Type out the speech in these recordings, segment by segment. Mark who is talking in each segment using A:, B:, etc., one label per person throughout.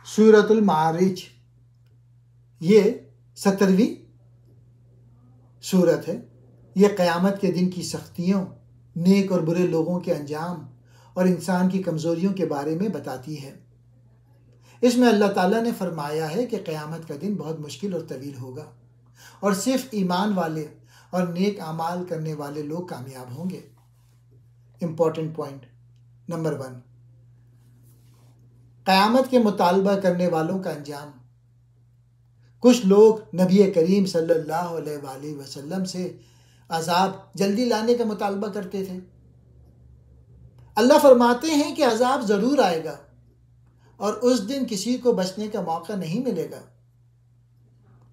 A: سورۃ المعارج یہ 17ویں سورت ہے۔ یہ قیامت کے دن کی سختیوں، نیک اور برے لوگوں کے انجام اور انسان کی کمزوریوں کے بارے میں بتاتی ہے۔ اس میں اللہ تعالیٰ نے فرمایا ہے کہ قیامت کا دن بہت مشکل اور طویل ہوگا اور صرف ایمان والے اور نیک اعمال کرنے والے لوگ کامیاب ہوں گے۔ امپورٹنٹ پوائنٹ نمبر 1، قیامت کے مطالبہ کرنے والوں کا انجام۔ کچھ لوگ نبی کریم صلی اللہ علیہ وآلہ وسلم سے عذاب جلدی لانے کا مطالبہ کرتے تھے۔ اللہ فرماتے ہیں کہ عذاب ضرور آئے گا اور اس دن کسی کو بچنے کا موقع نہیں ملے گا۔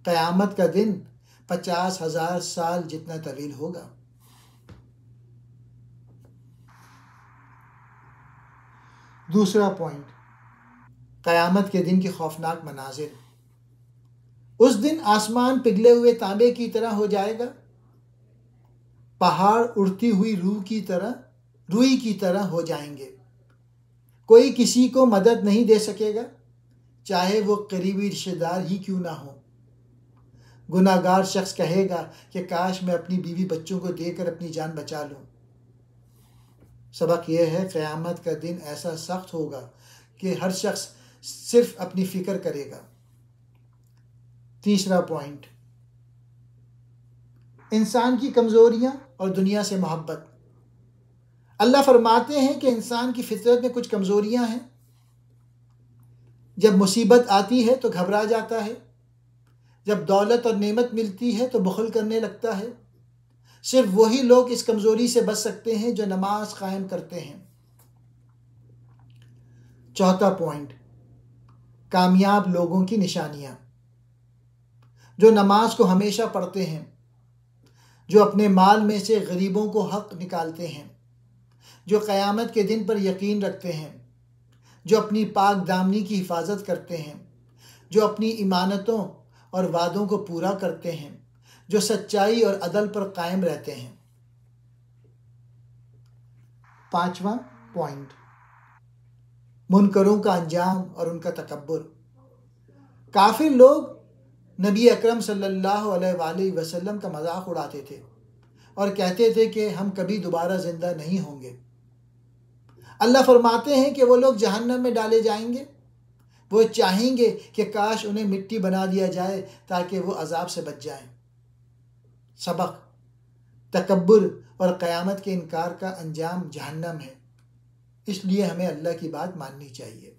A: قیامت کا دن 50,000 سال جتنا طویل ہوگا۔ دوسرا پوائنٹ، قیامت کے دن کے خوفناک مناظر۔ اس دن آسمان پگھلے ہوئے تانبے کی طرح ہو جائے گا، پہاڑ اڑتی ہوئی روئی کی طرح ہو جائیں گے، کوئی کسی کو مدد نہیں دے سکے گا، چاہے وہ قریبی رشتہ دار ہی کیوں نہ ہو۔ گناہ گار شخص کہے گا کہ کاش میں اپنی بیوی بچوں کو دے کر اپنی جان بچا لوں۔ سبق یہ ہے، قیامت کا دن ایسا سخت ہوگا کہ ہر شخص صرف اپنی فکر کرے گا۔ تیسرا پوائنٹ، انسان کی کمزوریاں اور دنیا سے محبت۔ اللہ فرماتے ہیں کہ انسان کی فطرت میں کچھ کمزوریاں ہیں۔ جب مصیبت آتی ہے تو گھبرا جاتا ہے، جب دولت اور نعمت ملتی ہے تو بخل کرنے لگتا ہے۔ صرف وہی لوگ اس کمزوری سے بچ سکتے ہیں جو نماز قائم کرتے ہیں۔ چوتھا پوائنٹ، کامیاب لوگوں کی نشانیاں۔ جو نماز کو ہمیشہ پڑھتے ہیں، جو اپنے مال میں سے غریبوں کو حق نکالتے ہیں، جو قیامت کے دن پر یقین رکھتے ہیں، جو اپنی پاک دامنی کی حفاظت کرتے ہیں، جو اپنی امانتوں اور وعدوں کو پورا کرتے ہیں، جو سچائی اور عدل پر قائم رہتے ہیں۔ پانچواں پوائنٹ، منکروں کا انجام اور ان کا تکبر۔ کافر لوگ نبی اکرم صلی اللہ علیہ وآلہ وسلم کا مذاق اڑاتے تھے اور کہتے تھے کہ ہم کبھی دوبارہ زندہ نہیں ہوں گے۔ اللہ فرماتے ہیں کہ وہ لوگ جہنم میں ڈالے جائیں گے۔ وہ چاہیں گے کہ کاش انہیں مٹی بنا دیا جائے تاکہ وہ عذاب سے بچ جائیں۔ سبق، تکبر اور قیامت کے انکار کا انجام جہنم ہے، اس لیے ہمیں اللہ کی بات ماننی چاہیے۔